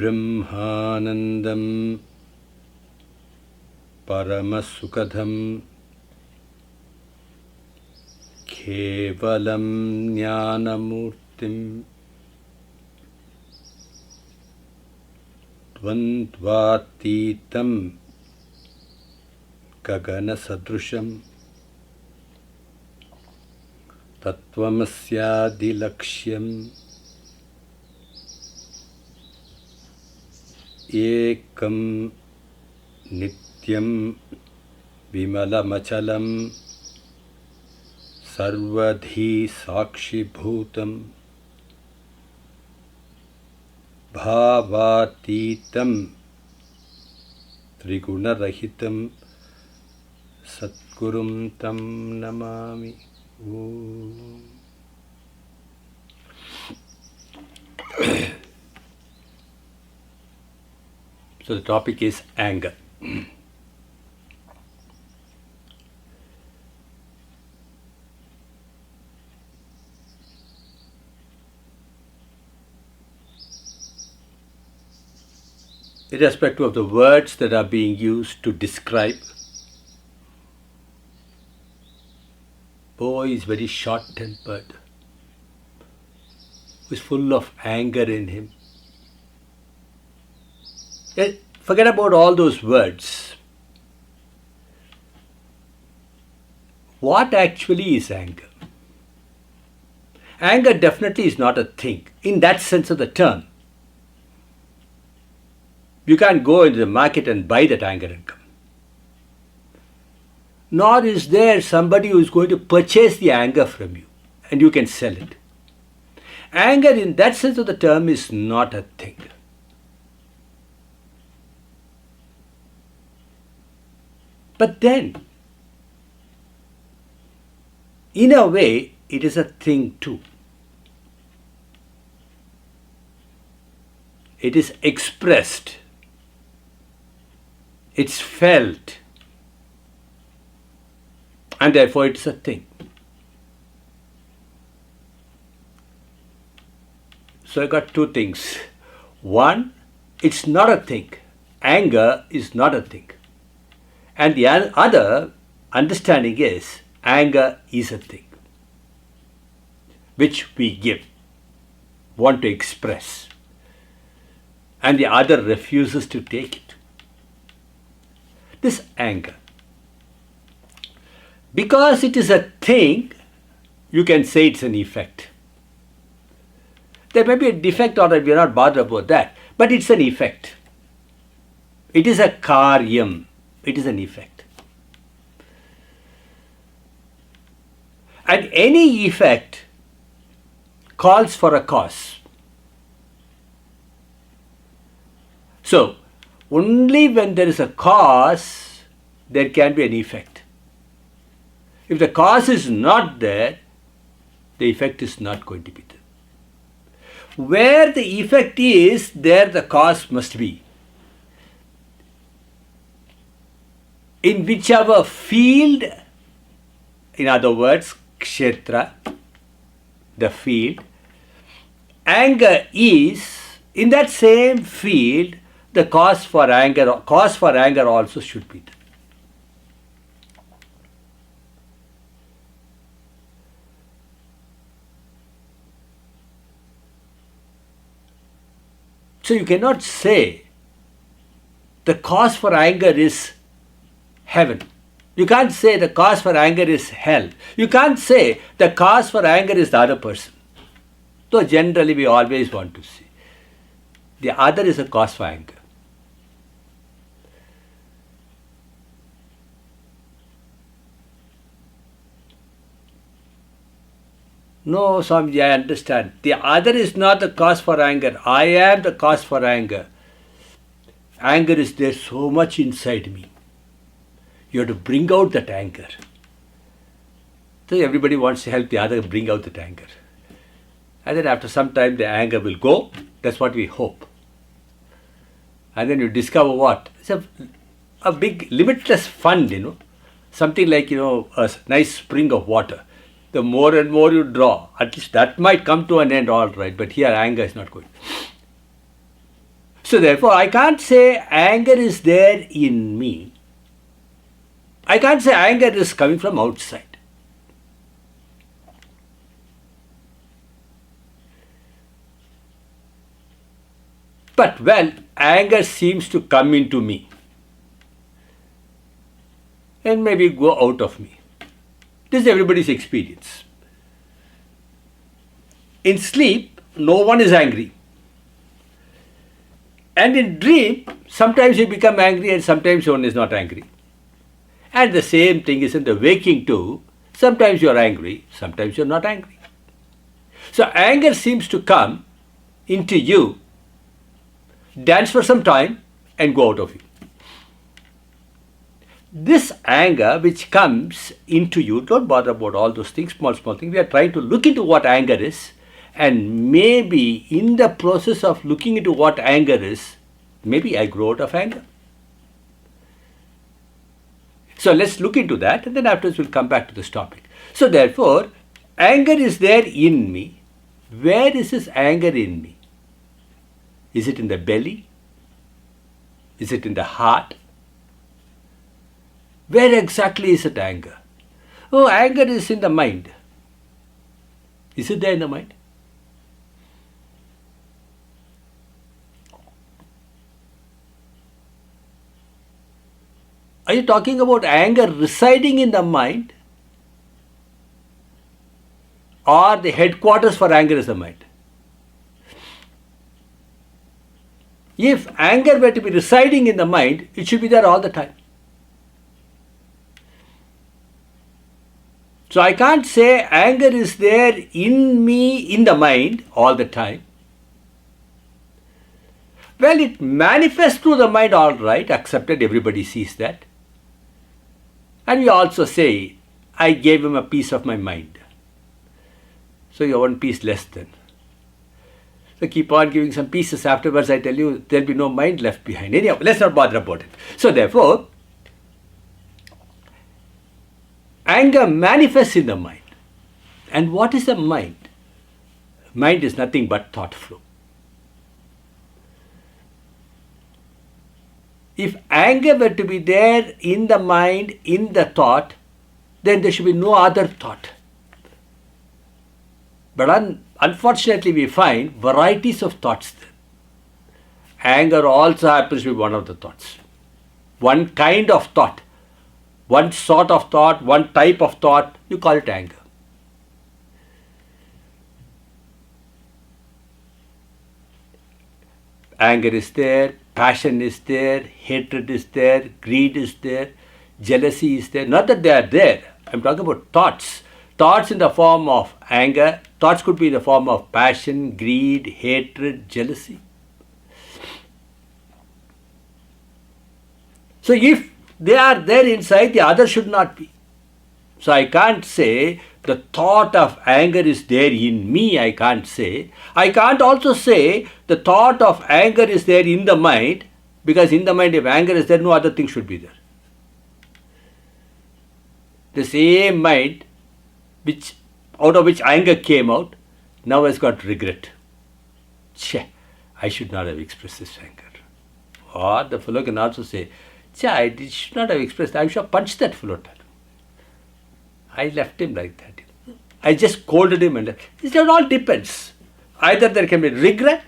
Brahmanandam Paramasukadham Kevalam Jnanamurtim Dvandvatitam Gagana Sadrusham Tattvamasyadilaksham Ekam Nityam Vimalamachalam Sarvadhi Sakshi Bhutam Bhavatitam Trigunarahitam Satgurum Tam Namami. Om. So the topic is anger. Irrespective of the words that are being used to describe, boy is very short-tempered, is full of anger in him. Forget about all those words. What actually is anger? Anger definitely is not a thing in that sense of the term. You can't go into the market and buy that anger and come. Nor is there somebody who is going to purchase the anger from you and you can sell it. Anger in that sense of the term is not a thing. But then, in a way, it is a thing too. It is expressed. It's felt. And therefore it's a thing. So I got two things. One, it's not a thing. Anger is not a thing. And the other understanding is anger is a thing which we give, want to express, and the other refuses to take it. This anger, because it is a thing, you can say it's an effect. There may be a defect, or we are not bothered about that, but it's an effect. It is a karyam. It is an effect. And any effect calls for a cause. So, only when there is a cause, there can be an effect. If the cause is not there, the effect is not going to be there. Where the effect is, there the cause must be. In whichever field, in other words, kshetra, the field, anger is, in that same field, the cause for anger also should be there. So you cannot say the cause for anger is heaven. You can't say the cause for anger is hell. You can't say the cause for anger is the other person. Though generally we always want to say the other is a cause for anger. No, Swamiji, I understand. The other is not the cause for anger. I am the cause for anger. Anger is there so much inside me. You have to bring out that anger. So everybody wants to help the other bring out that anger. And then after some time the anger will go. That's what we hope. And then you discover what? It's a big limitless fund, Something like, a nice spring of water. The more and more you draw, at least that might come to an end, all right. But here anger is not good. So therefore, I can't say anger is there in me. I can't say anger is coming from outside. But well, anger seems to come into me and maybe go out of me. This is everybody's experience. In sleep, no one is angry. And in dream, sometimes you become angry and sometimes one is not angry. And the same thing is in the waking too. Sometimes you are angry, sometimes you are not angry. So anger seems to come into you, dance for some time and go out of you. This anger which comes into you, don't bother about all those things, small things. We are trying to look into what anger is, and maybe in the process of looking into what anger is, maybe I grow out of anger. So let's look into that, and then afterwards we'll come back to this topic. So therefore, anger is there in me. Where is this anger in me? Is it in the belly? Is it in the heart? Where exactly is it anger? Oh, anger is in the mind. Is it there in the mind? Are you talking about anger residing in the mind, or the headquarters for anger is the mind? If anger were to be residing in the mind, it should be there all the time. So I can't say anger is there in me, in the mind, all the time. Well, it manifests through the mind, all right, accepted, everybody sees that. And we also say, I gave him a piece of my mind. So you're one piece less than. So keep on giving some pieces. Afterwards, I tell you, there'll be no mind left behind. Anyhow, let's not bother about it. So therefore, anger manifests in the mind. And what is the mind? Mind is nothing but thought flow. If anger were to be there in the mind, in the thought, then there should be no other thought. But unfortunately, we find varieties of thoughts there. Anger also happens to be one of the thoughts. One kind of thought, one sort of thought, one type of thought, you call it anger. Anger is there, passion is there, hatred is there, greed is there, jealousy is there. Not that they are there. I'm talking about thoughts. Thoughts in the form of anger. Thoughts could be in the form of passion, greed, hatred, jealousy. So if they are there inside, the other should not be. So I can't say the thought of anger is there in me, I can't say. I can't also say the thought of anger is there in the mind, because in the mind if anger is there, no other thing should be there. The same mind out of which anger came out, now has got regret. Cheh, I should not have expressed this anger. Or the fellow can also say, cheh, I should not have expressed, I should have punched that fellow. I left him like that. I just scolded him, and it all depends. Either there can be regret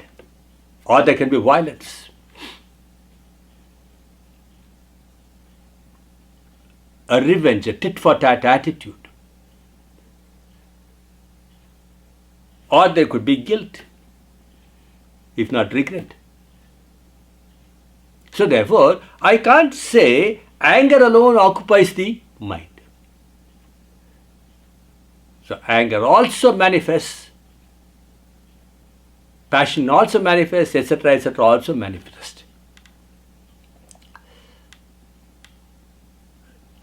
or there can be violence. A revenge, a tit-for-tat attitude. Or there could be guilt, if not regret. So therefore, I can't say anger alone occupies the mind. So anger also manifests, passion also manifests, etc., also manifest.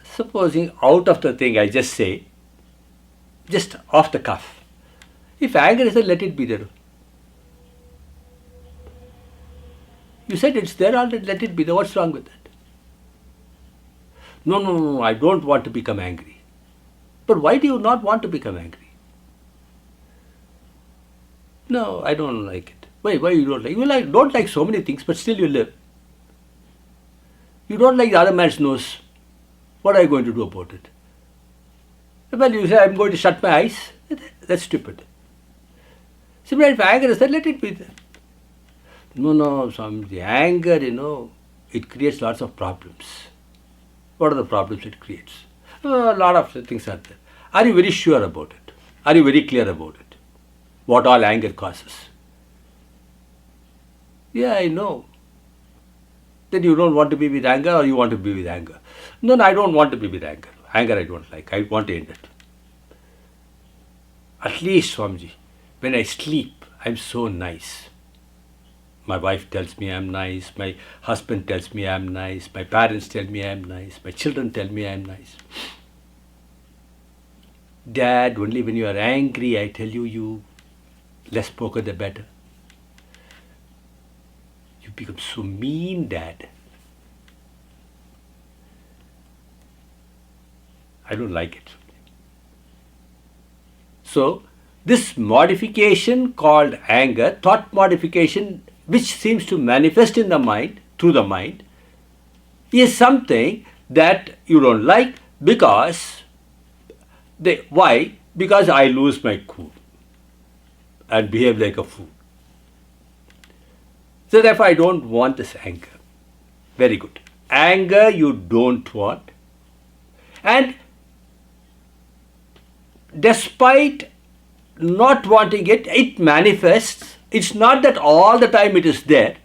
Supposing out of the thing I just say, just off the cuff, if anger is there, let it be there. You said it's there already, let it be there. What's wrong with that? No, I don't want to become angry. But why do you not want to become angry? No, I don't like it. Why you don't like? Don't like so many things, but still you live. You don't like the other man's nose. What are you going to do about it? Well, you say, I'm going to shut my eyes. That's stupid. Simply, if anger is there, let it be there. No, the anger, it creates lots of problems. What are the problems it creates? A lot of things are there. Are you very sure about it? Are you very clear about it? What all anger causes? Yeah, I know. Then you don't want to be with anger, or you want to be with anger? No, I don't want to be with anger. Anger I don't like. I want to end it. At least, Swamiji, when I sleep, I'm so nice. My wife tells me I'm nice. My husband tells me I'm nice. My parents tell me I'm nice. My children tell me I'm nice. Dad, only when you are angry, I tell you less spoken the better. You become so mean, Dad. I don't like it. So, this modification called anger, thought modification, which seems to manifest in the mind, through the mind, is something that you don't like because, why? Because I lose my cool and behave like a fool. So therefore I don't want this anger. Very good. Anger you don't want. And despite not wanting it, it manifests. It's not that all the time it is there.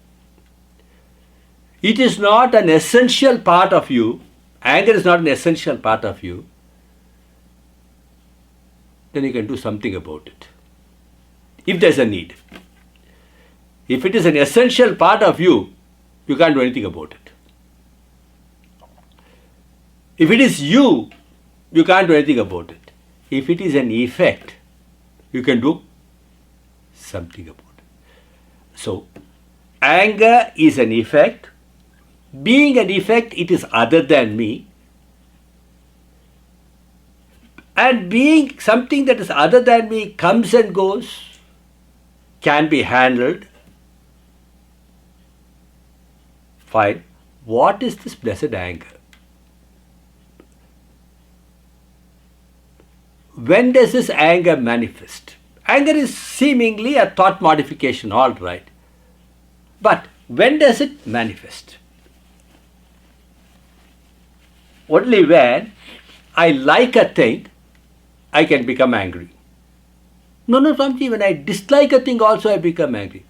It is not an essential part of you. Anger is not an essential part of you. Then you can do something about it. If there's a need. If it is an essential part of you, you can't do anything about it. If it is you, you can't do anything about it. If it is an effect, you can do something about it. So, anger is an effect. Being an effect, it is other than me. And being something that is other than me comes and goes, can be handled. Fine. What is this blessed anger? When does this anger manifest? Anger is seemingly a thought modification, all right. But when does it manifest? Only when I like a thing, I can become angry. No, Swamiji, when I dislike a thing also I become angry.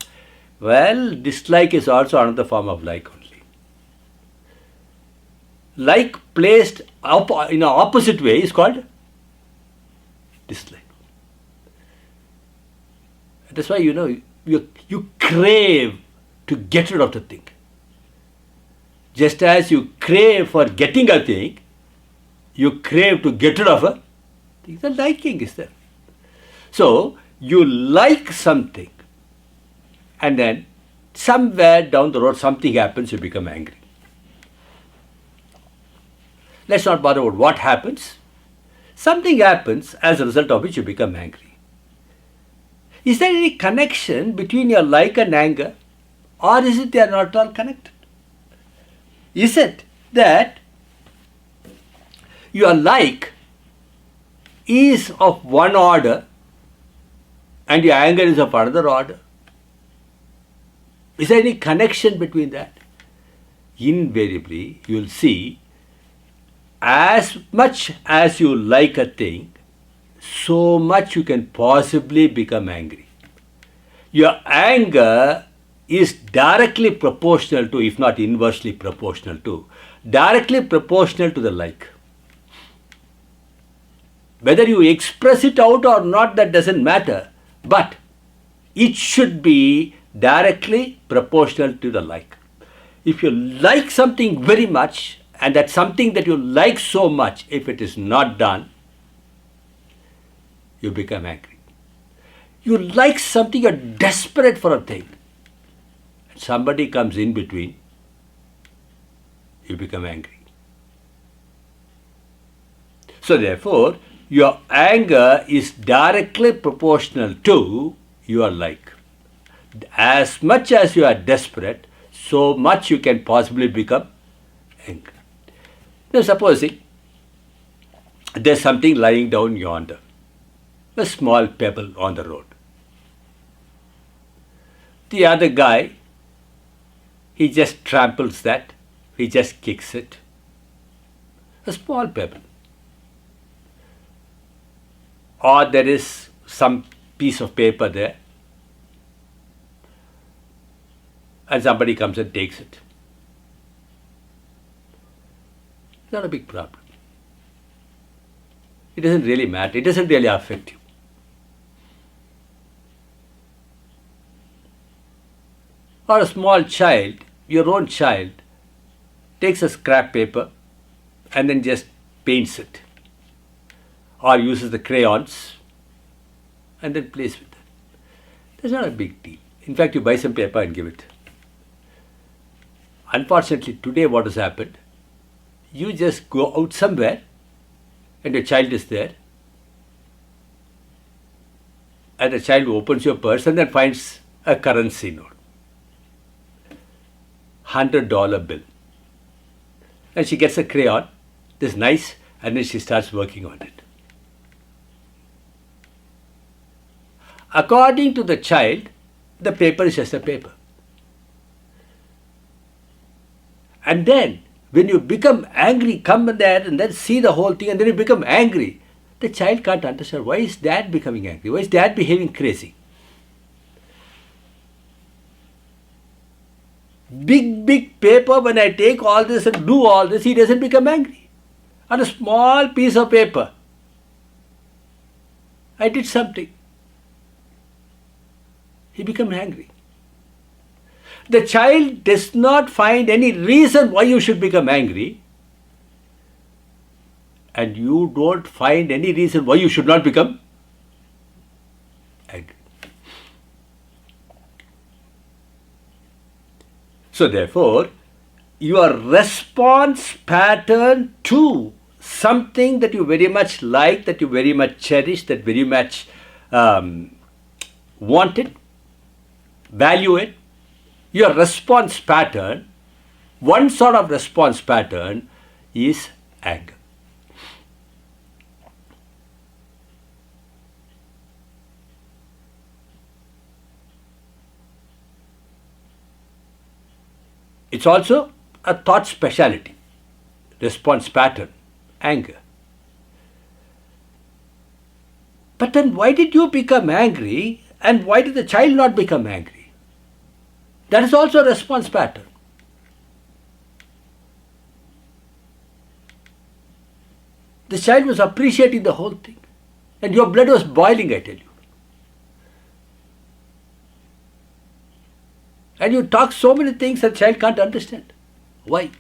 Well, dislike is also another form of like only. Like placed in an opposite way is called dislike. That's why you crave to get rid of the thing. Just as you crave for getting a thing, you crave to get rid of a thing. The liking is there. So, you like something and then somewhere down the road something happens, you become angry. Let's not bother about what happens. Something happens as a result of which you become angry. Is there any connection between your like and anger, or is it they are not all connected? Is it that your like is of one order and your anger is of another order? Is there any connection between that? Invariably, you will see as much as you like a thing, so much you can possibly become angry. Your anger is directly proportional to, if not inversely proportional to, directly proportional to the like. Whether you express it out or not, that doesn't matter, but it should be directly proportional to the like. If you like something very much, and that something that you like so much, if it is not done, you become angry. You like something, you're desperate for a thing. Somebody comes in between, you become angry. So therefore, your anger is directly proportional to your like. As much as you are desperate, so much you can possibly become angry. Now supposing there's something lying down yonder, a small pebble on the road. The other guy, he just tramples that, he just kicks it. A small pebble. Or there is some piece of paper there, and somebody comes and takes it. It's not a big problem. It doesn't really matter. It doesn't really affect you. Or a small child, your own child, takes a scrap paper and then just paints it. Or uses the crayons and then plays with it. That's not a big deal. In fact, you buy some paper and give it. Unfortunately, today what has happened, you just go out somewhere and your child is there, and the child opens your purse and then finds a currency note, $100 bill. And she gets a crayon, this nice, and then she starts working on it. According to the child, the paper is just a paper. And then, when you become angry, come there and then see the whole thing and then you become angry. The child can't understand, why is dad becoming angry? Why is dad behaving crazy? Big paper, when I take all this and do all this, he doesn't become angry. On a small piece of paper, I did something. He becomes angry. The child does not find any reason why you should become angry, and you don't find any reason why you should not become angry. So therefore, your response pattern to something that you very much like, that you very much cherish, that very much want it, value it, your response pattern, one sort of response pattern is anger. It's also a thought speciality, response pattern, anger. But then why did you become angry and why did the child not become angry? That is also a response pattern. The child was appreciating the whole thing and your blood was boiling, I tell you. And you talk so many things that the child can't understand. Why?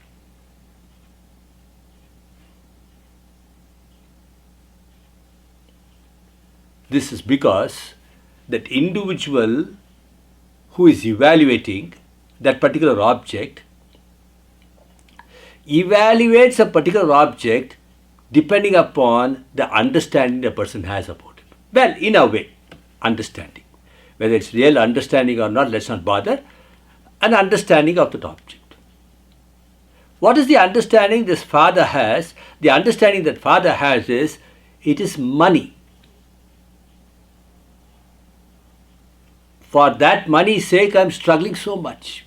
This is because that individual who is evaluating that particular object evaluates a particular object depending upon the understanding the person has about it. Well, in a way, understanding. Whether it's real understanding or not, let's not bother. An understanding of that object. What is the understanding this father has? The understanding that father has is, it is money. For that money's sake, I am struggling so much.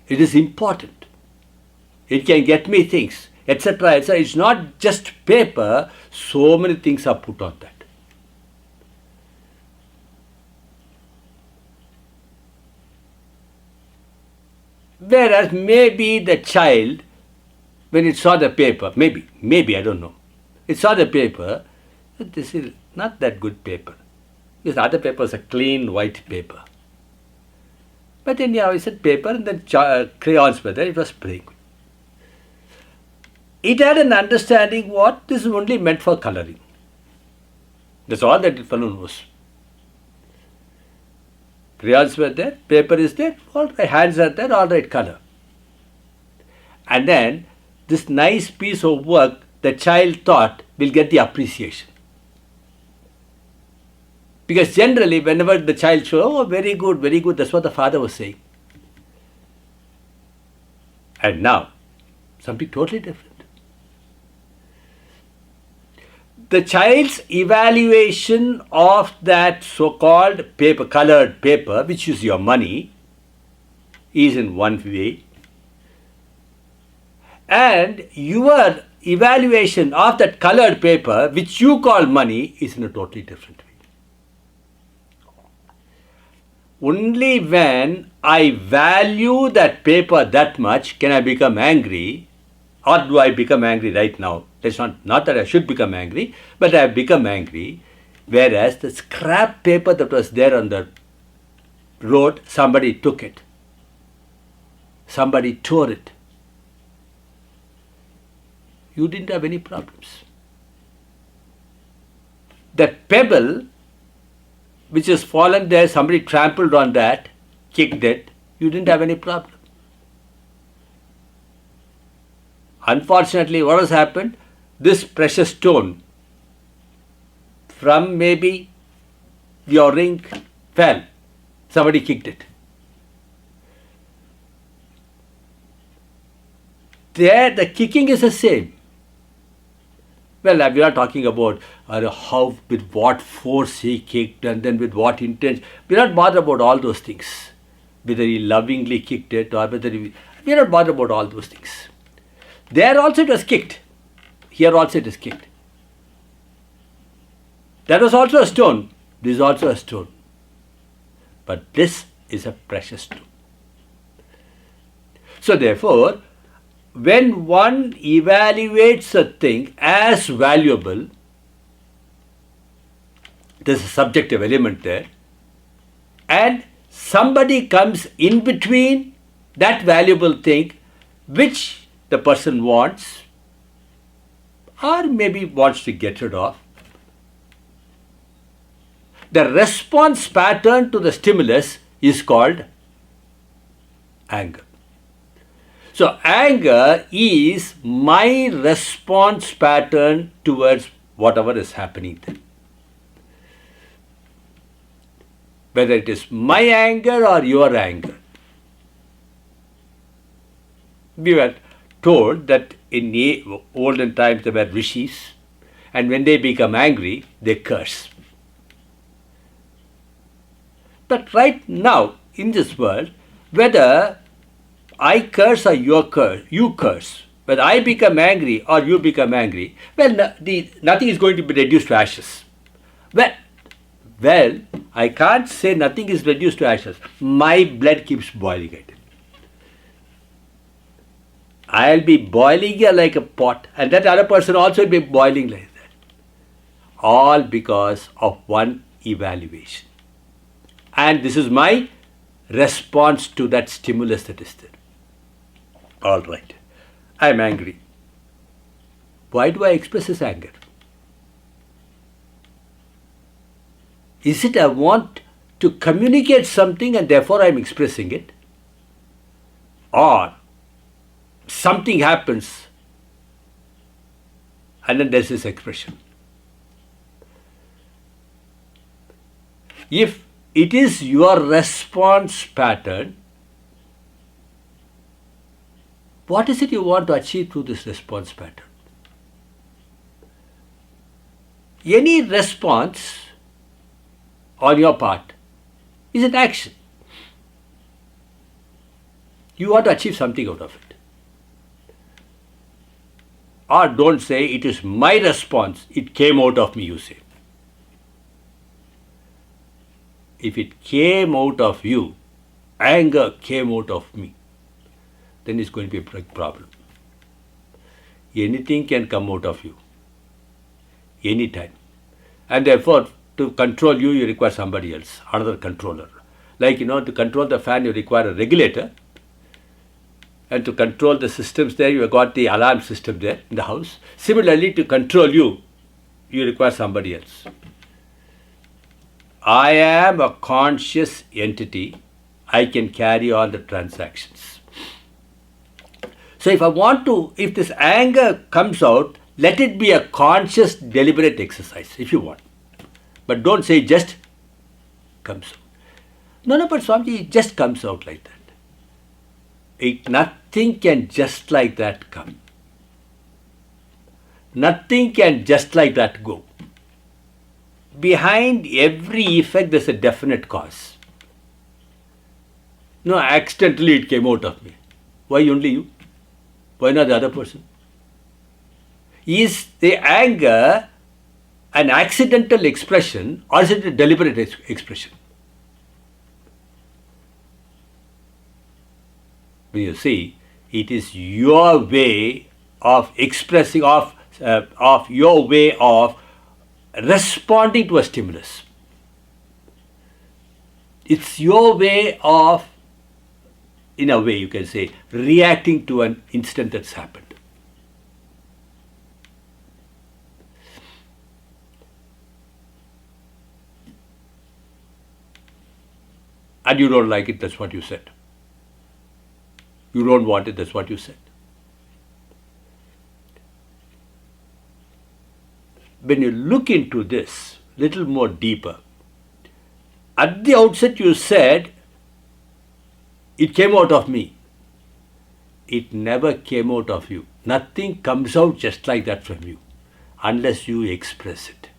It is important. It can get me things, etc., etc. It's not just paper. So many things are put on that. Whereas maybe the child, when it saw the paper, maybe, I don't know, it saw the paper, this is not that good paper. This other paper is a clean white paper. But anyhow, he said paper and then crayons were there, it was pretty good. It had an understanding what this is only meant for coloring. That's all that fellow knows. Crayons were there, paper is there, all right, hands are there, all right, color. And then this nice piece of work the child thought will get the appreciation. Because generally, whenever the child shows, oh, very good, that's what the father was saying. And now, something totally different. The child's evaluation of that so-called paper, colored paper, which is your money, is in one way. And your evaluation of that colored paper, which you call money, is in a totally different way. Only when I value that paper that much can I become angry, or do I become angry right now? It's not that I should become angry, but I have become angry. Whereas the scrap paper that was there on the road, somebody took it. Somebody tore it. You didn't have any problems. That pebble which has fallen there, somebody trampled on that, kicked it, you didn't have any problem. Unfortunately, what has happened? This precious stone from maybe your ring fell. Somebody kicked it. There, the kicking is the same. Well, we are talking about how, with what force he kicked and then with what intent. We are not bothered about all those things. Whether he lovingly kicked it or whether we are not bothered about all those things. There also it was kicked. Here also it is kicked. That was also a stone. This is also a stone. But this is a precious stone. So therefore, when one evaluates a thing as valuable, there's a subjective element there, and somebody comes in between that valuable thing which the person wants or maybe wants to get rid of, the response pattern to the stimulus is called anger. So anger is my response pattern towards whatever is happening there. Whether it is my anger or your anger. We were told that in the olden times there were rishis, and when they become angry, they curse. But right now, in this world, whether I curse or you curse, whether I become angry or you become angry, well, nothing is going to be reduced to ashes. Well, I can't say nothing is reduced to ashes. My blood keeps boiling it. I'll be boiling here like a pot, and that other person also will be boiling like that. All because of one evaluation. And this is my response to that stimulus that is there. All right, I am angry. Why do I express this anger? Is it I want to communicate something and therefore I am expressing it? Or something happens and then there's this expression. If it is your response pattern, what is it you want to achieve through this response pattern? Any response on your part is an action. You want to achieve something out of it. Or don't say it is my response, it came out of me, you say. If it came out of you, anger came out of me, then it's going to be a big problem. Anything can come out of you, anytime. And therefore, to control you, you require somebody else, another controller. Like, to control the fan, you require a regulator. And to control the systems there, you have got the alarm system there in the house. Similarly, to control you, you require somebody else. I am a conscious entity. I can carry all the transactions. So if this anger comes out, let it be a conscious, deliberate exercise, if you want. But don't say just comes out. No, but Swamiji, it just comes out like that. Nothing can just like that come. Nothing can just like that go. Behind every effect, there's a definite cause. No, accidentally it came out of me. Why only you? Why not the other person? Is the anger an accidental expression or is it a deliberate expression? When you see, it is your way of expressing, of your way of responding to a stimulus. It's your way of, in a way you can say, reacting to an incident that's happened. And you don't like it, that's what you said. You don't want it, that's what you said. When you look into this little more deeper, at the outset you said, it came out of me. It never came out of you. Nothing comes out just like that from you unless you express it.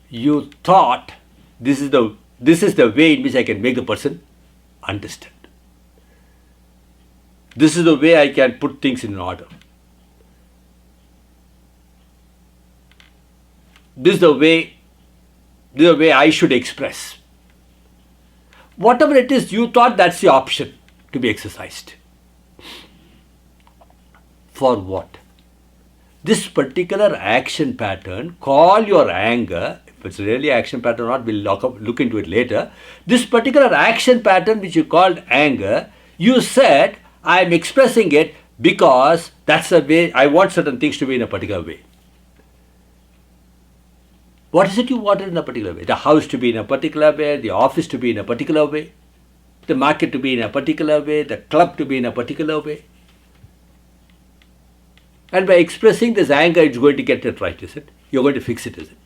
You thought this is the way in which I can make the person understand. This is the way I can put things in order. This is the way I should express. Whatever it is, you thought that's the option to be exercised. For what? This particular action pattern, call your anger, if it's really action pattern or not, we'll look into it later. This particular action pattern which you called anger, you said, I'm expressing it because that's the way, I want certain things to be in a particular way. What is it you wanted in a particular way? The house to be in a particular way, the office to be in a particular way, the market to be in a particular way, the club to be in a particular way. And by expressing this anger, it's going to get it right, is it? You're going to fix it, is it?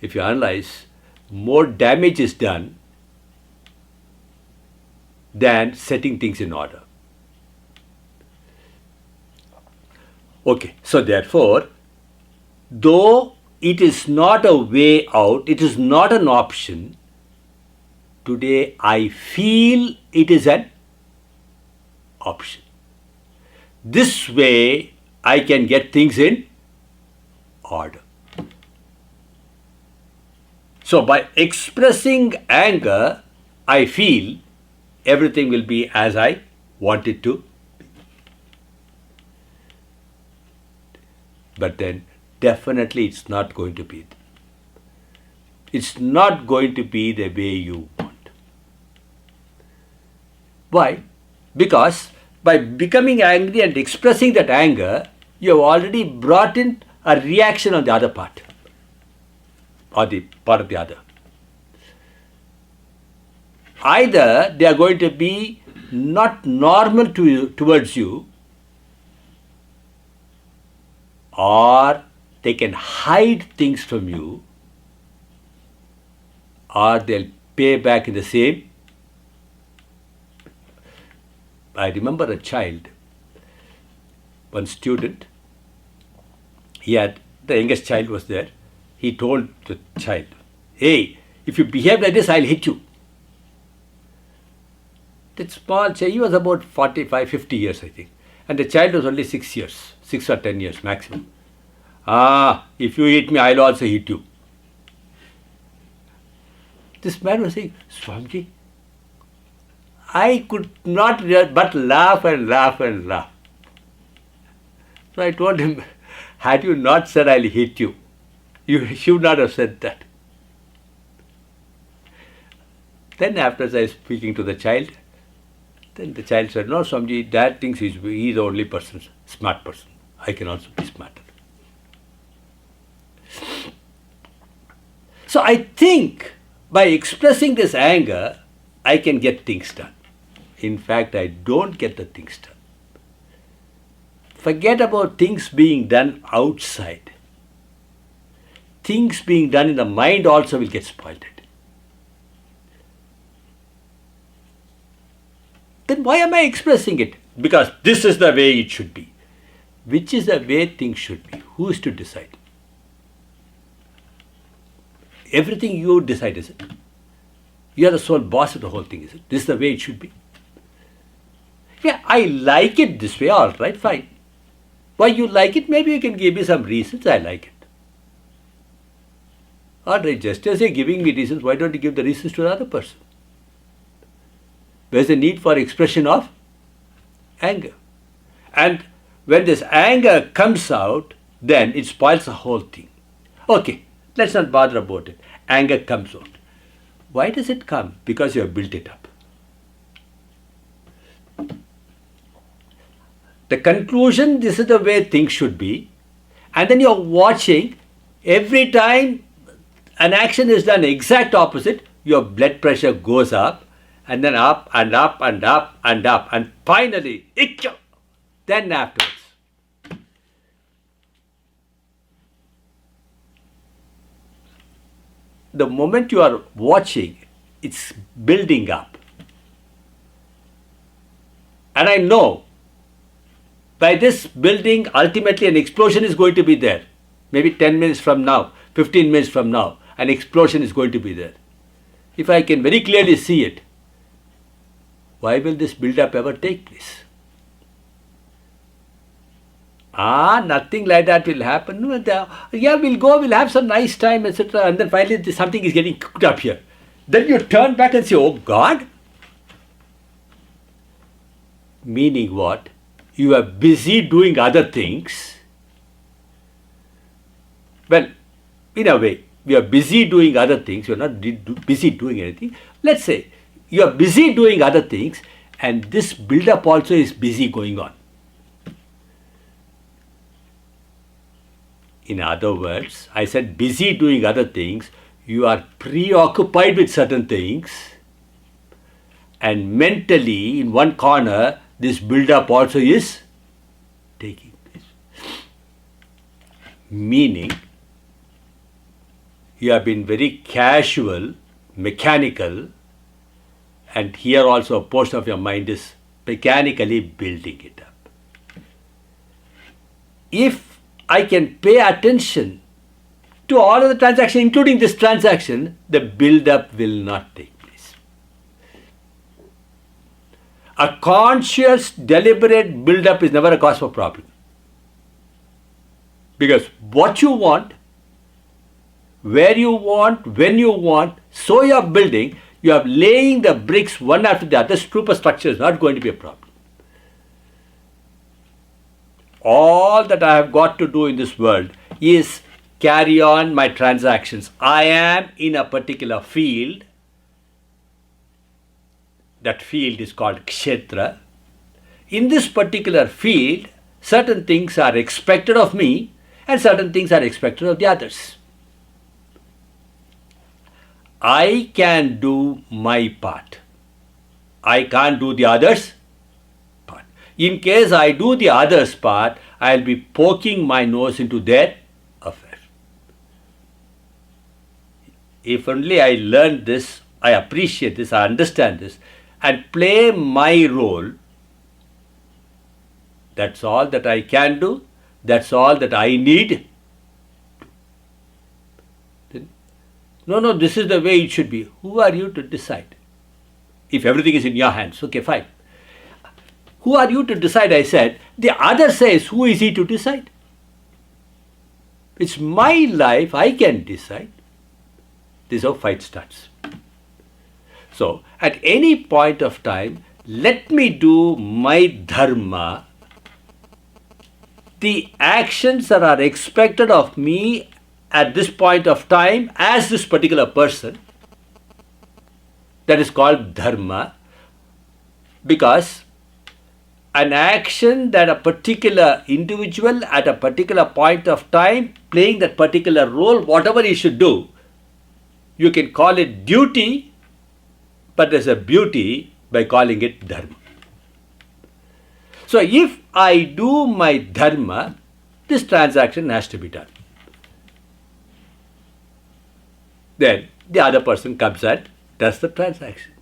If you analyze, more damage is done than setting things in order. Okay, so therefore, though it is not a way out, it is not an option, today I feel it is an option. This way I can get things in order. So by expressing anger, I feel everything will be as I want it to be. But then definitely it's not going to be. It's not going to be the way you want. Why? Because by becoming angry and expressing that anger, you have already brought in a reaction on the other part, or the part of the other. Either they are going to be not normal to you, towards you, or they can hide things from you, or they'll pay back in the same. I remember a child, one student, the youngest child was there. He told the child, hey, if you behave like this, I'll hit you. That small child, he was about 45, 50 years, I think. And the child was only 6 years, 6 or 10 years maximum. If you hit me, I'll also hit you. This man was saying, Swamiji, I could not but laugh and laugh and laugh. So I told him, had you not said I'll hit you, you should not have said that. Then after I was speaking to the child, then the child said, no, Swamiji, Dad thinks he's the only person, smart person. I can also be smarter. So I think by expressing this anger, I can get things done. In fact, I don't get the things done. Forget about things being done outside. things being done in the mind also will get spoiled. Then why am I expressing it? Because this is the way it should be. Which is the way things should be? Who is to decide? Everything you decide, is it? You are the sole boss of the whole thing, is it? This is the way it should be. Yeah, I like it this way, all right, fine. Why you like it? Maybe you can give me some reasons. I like it. All right, just as you're giving me reasons, why don't you give the reasons to another person? Where's the need for expression of anger? And when this anger comes out, then it spoils the whole thing. Okay, let's not bother about it. Anger comes out. Why does it come? Because you have built it up. The conclusion, this is the way things should be. And then you're watching, every time an action is done exact opposite, your blood pressure goes up, and then up and up and up and up, and finally, then afterwards. The moment you are watching, it's building up. And I know, by this building, ultimately an explosion is going to be there. Maybe 10 minutes from now, 15 minutes from now, an explosion is going to be there. If I can very clearly see it, why will this build-up ever take place? Nothing like that will happen. Yeah, we'll go, we'll have some nice time, etc. And then finally something is getting cooked up here. Then you turn back and say, oh God. Meaning what? You are busy doing other things. Well, in a way, we are busy doing other things. You are not busy doing anything. Let's say you are busy doing other things, and this build-up also is busy going on. In other words, I said busy doing other things. You are preoccupied with certain things, and mentally in one corner, this build-up also is taking place. Meaning, you have been very casual, mechanical, and here also a portion of your mind is mechanically building it up. If I can pay attention to all of the transactions, including this transaction, the build-up will not take place. A conscious, deliberate build-up is never a cause for problem. Because what you want, where you want, when you want, so you are building, you are laying the bricks one after the other. Superstructure is not going to be a problem. All that I have got to do in this world is carry on my transactions. I am in a particular field. That field is called kshetra. In this particular field, certain things are expected of me and certain things are expected of the others. I can do my part. I can't do the others' part. In case I do the others' part, I'll be poking my nose into their affair. If only I learn this, I appreciate this, I understand this, and play my role, that's all that I can do, that's all that I need. No, this is the way it should be. Who are you to decide? If everything is in your hands, okay, fine. Who are you to decide? I said. The other says, who is he to decide? It's my life, I can decide. This is how fight starts. So, at any point of time, let me do my dharma. The actions that are expected of me at this point of time as this particular person, that is called dharma, because an action that a particular individual at a particular point of time playing that particular role, whatever he should do, you can call it duty, but there's a beauty by calling it dharma. So if I do my dharma, this transaction has to be done. Then the other person comes and does the transaction.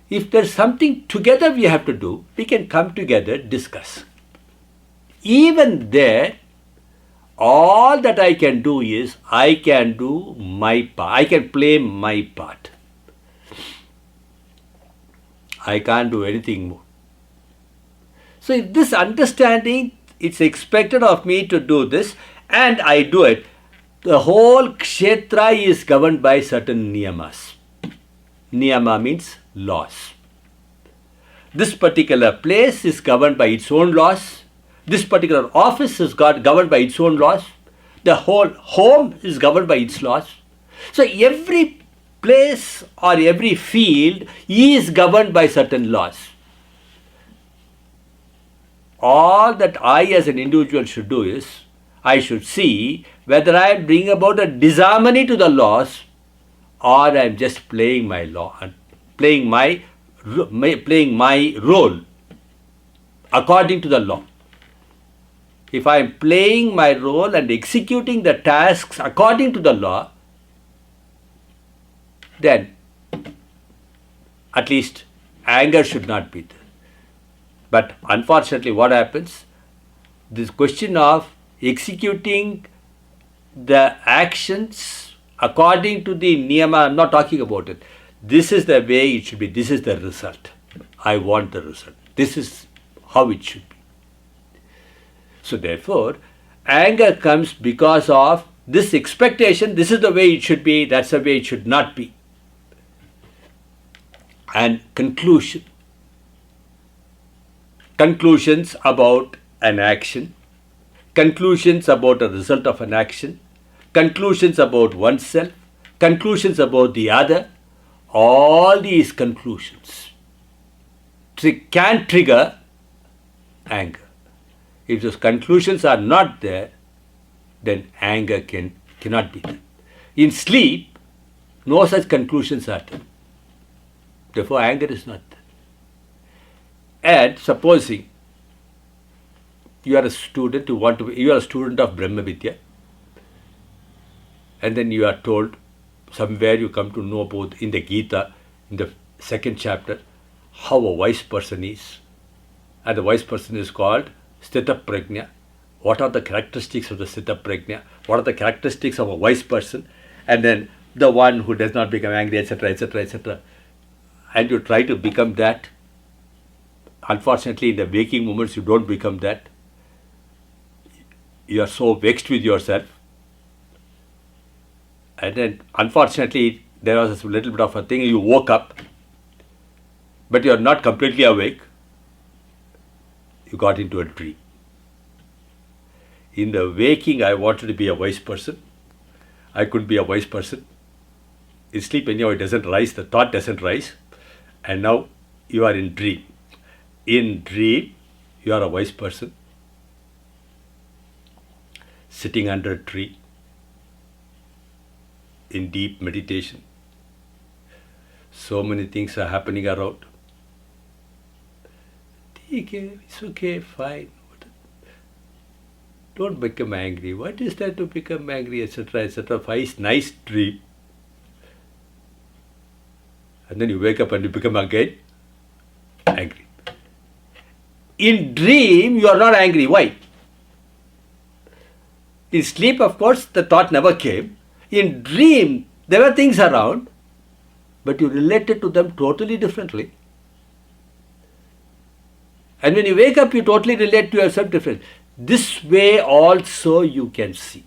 If there's something together we have to do, we can come together, discuss. Even there, all that I can do is I can do my part. I can play my part. I can't do anything more. So if this understanding, it's expected of me to do this and I do it. The whole kshetra is governed by certain niyamas. Niyama means laws. This particular place is governed by its own laws. This particular office is governed by its own laws. The whole home is governed by its laws. So every place or every field is governed by certain laws. All that I as an individual should do is, I should see whether I am bringing about a disharmony to the laws or I am just playing my law and playing my role according to the law. If I am playing my role and executing the tasks according to the law, then at least anger should not be there. But unfortunately what happens, this question of executing the actions according to the niyama, I'm not talking about it. This is the way it should be. This is the result. I want the result. This is how it should be. So therefore, anger comes because of this expectation. This is the way it should be. That's the way it should not be. And conclusion. Conclusions about an action. Conclusions about a result of an action. Conclusions about oneself. Conclusions about the other. All these conclusions can trigger anger. If those conclusions are not there, then anger cannot be there. In sleep, no such conclusions are there. Therefore, anger is not there. And supposing you are a student you are a student of Brahma Vidya, and then you are told somewhere you come to know about in the Gita, in the second chapter, how a wise person is. And the wise person is called Sthita Prajna. What are the characteristics of the Sthita Prajna? What are the characteristics of a wise person? And then the one who does not become angry, etc., etc., etc. And you try to become that. Unfortunately, in the waking moments, you don't become that. You are so vexed with yourself. And then, unfortunately, there was a little bit of a thing. You woke up, but you are not completely awake. You got into a dream. In the waking, I wanted to be a wise person. I couldn't be a wise person. In sleep, anyhow, it doesn't rise. The thought doesn't rise. And now you are in dream. In dream, you are a wise person sitting under a tree in deep meditation. So many things are happening around. It's okay, fine. Don't become angry. What is there to become angry, etc., etc.? Nice dream. And then you wake up and you become again angry. In dream, you are not angry. Why? In sleep, of course, the thought never came. In dream, there were things around, but you related to them totally differently. And when you wake up, you totally relate to yourself differently. This way also you can see.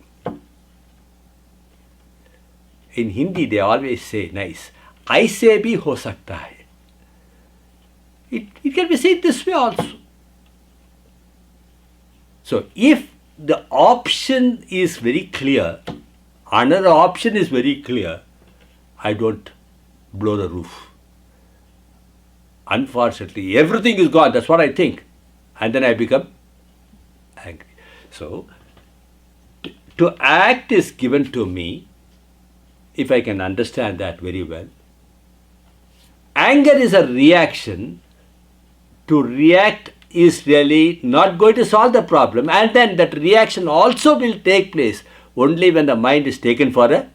In Hindi, they always say, nice, aise bhi ho sakta hai. It can be seen this way also. So, if the option is very clear, another option is very clear, I don't blow the roof. Unfortunately, everything is gone. That's what I think. And then I become angry. So, to act is given to me, if I can understand that very well. Anger is a reaction. To react is really not going to solve the problem, and then that reaction also will take place only when the mind is taken for a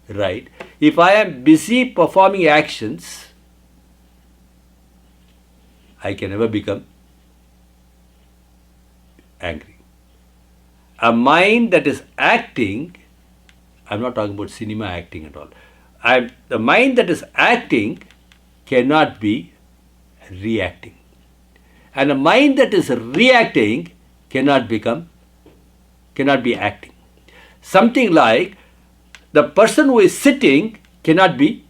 ride. if I am busy performing actions, I can never become angry. A mind that is acting, I'm not talking about cinema acting at all. The mind that is acting cannot be reacting. And a mind that is reacting cannot be acting. Something like the person who is sitting cannot be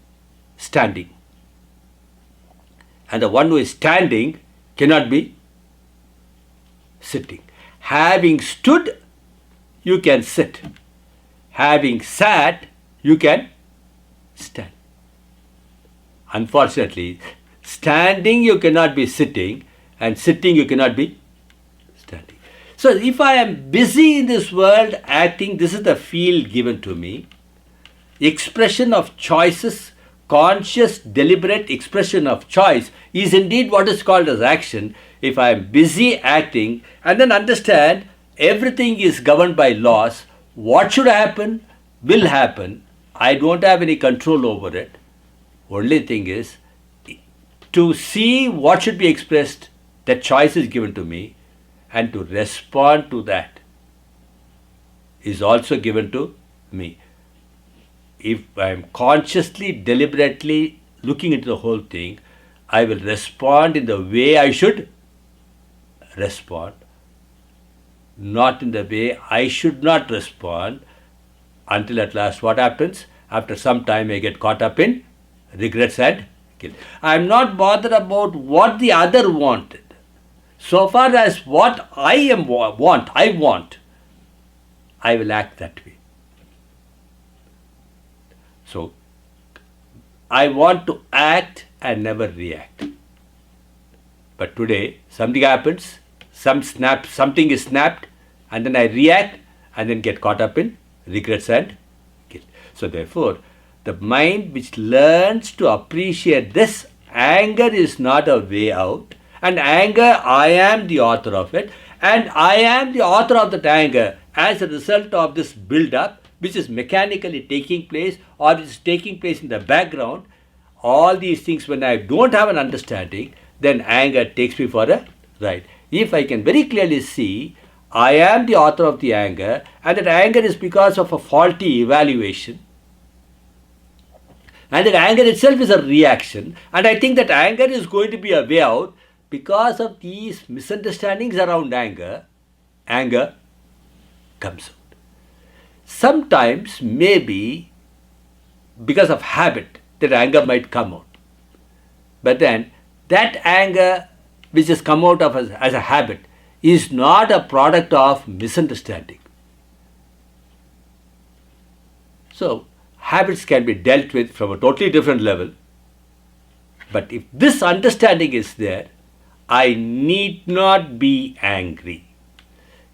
standing. And the one who is standing cannot be sitting. Having stood, you can sit. Having sat, you can stand. Unfortunately, standing you cannot be sitting, and sitting you cannot be standing. So if I am busy in this world acting, this is the field given to me. Expression of choices, conscious, deliberate expression of choice is indeed what is called as action. If I am busy acting, and then understand everything is governed by laws, what should happen will happen. I don't have any control over it. Only thing is to see what should be expressed, that choice is given to me, and to respond to that is also given to me. If I am consciously, deliberately looking into the whole thing, I will respond in the way I should respond, not in the way I should not respond, until at last what happens? After some time I get caught up in regrets and guilt. I am not bothered about what the other wanted. So far as what I want, I will act that way. So I want to act and never react. But today something happens, something is snapped, and then I react and then get caught up in regrets and guilt. So therefore, the mind which learns to appreciate this, anger is not a way out, and anger, I am the author of it, and I am the author of that anger as a result of this build-up which is mechanically taking place or is taking place in the background. All these things, when I don't have an understanding, then anger takes me for a ride. If I can very clearly see I am the author of the anger, and that anger is because of a faulty evaluation, and that anger itself is a reaction, and I think that anger is going to be a way out. Because of these misunderstandings around anger, anger comes out. Sometimes maybe because of habit that anger might come out. But then that anger which has come out of as a habit is not a product of misunderstanding. So habits can be dealt with from a totally different level. But if this understanding is there, I need not be angry.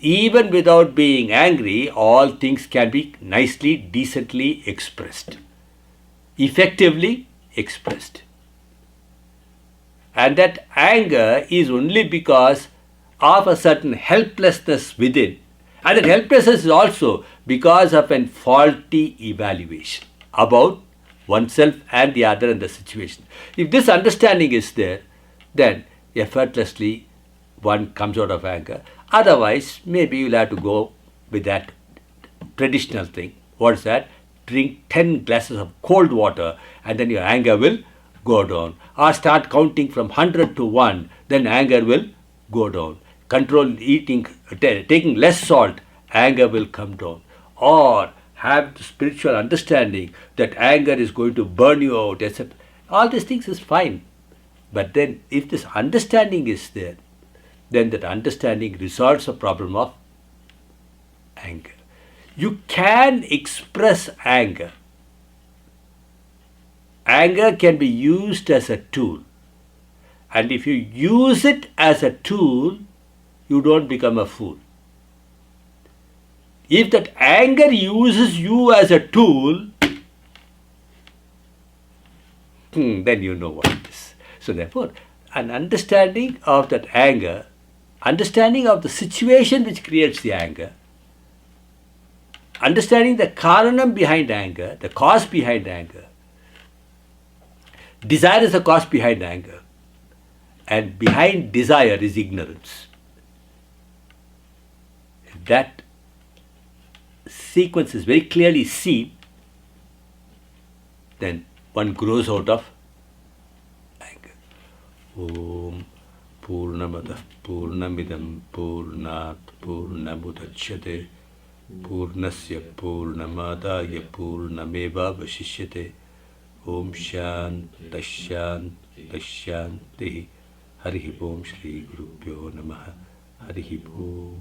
Even without being angry, all things can be nicely, decently expressed, effectively expressed. And that anger is only because of a certain helplessness within. And that helplessness is also because of a faulty evaluation about oneself and the other and the situation. If this understanding is there, then effortlessly one comes out of anger. Otherwise, maybe you'll have to go with that traditional thing. What's that? Drink 10 glasses of cold water and then your anger will go down. Or start counting from 100 to 1, then anger will go down. Control eating, taking less salt, anger will come down. Or have the spiritual understanding that anger is going to burn you out, etc. All these things is fine. But then if this understanding is there, then that understanding resolves the problem of anger. You can express anger. Anger can be used as a tool. And if you use it as a tool, you don't become a fool. If that anger uses you as a tool, then you know what it is. So therefore, an understanding of that anger, understanding of the situation which creates the anger, understanding the karanam behind anger, the cause behind anger. Desire is the cause behind anger. And behind desire is ignorance. If that sequence is very clearly seen, then one grows out of anger. Om Purnamada Purnamidam Purnat Purnamudachyate Purnasya Purnamadaya Purnameva Vashishyate. Om Shanti Shanti Shanti. Hari Om Shri Gurubhyo Namaha. Hari Om.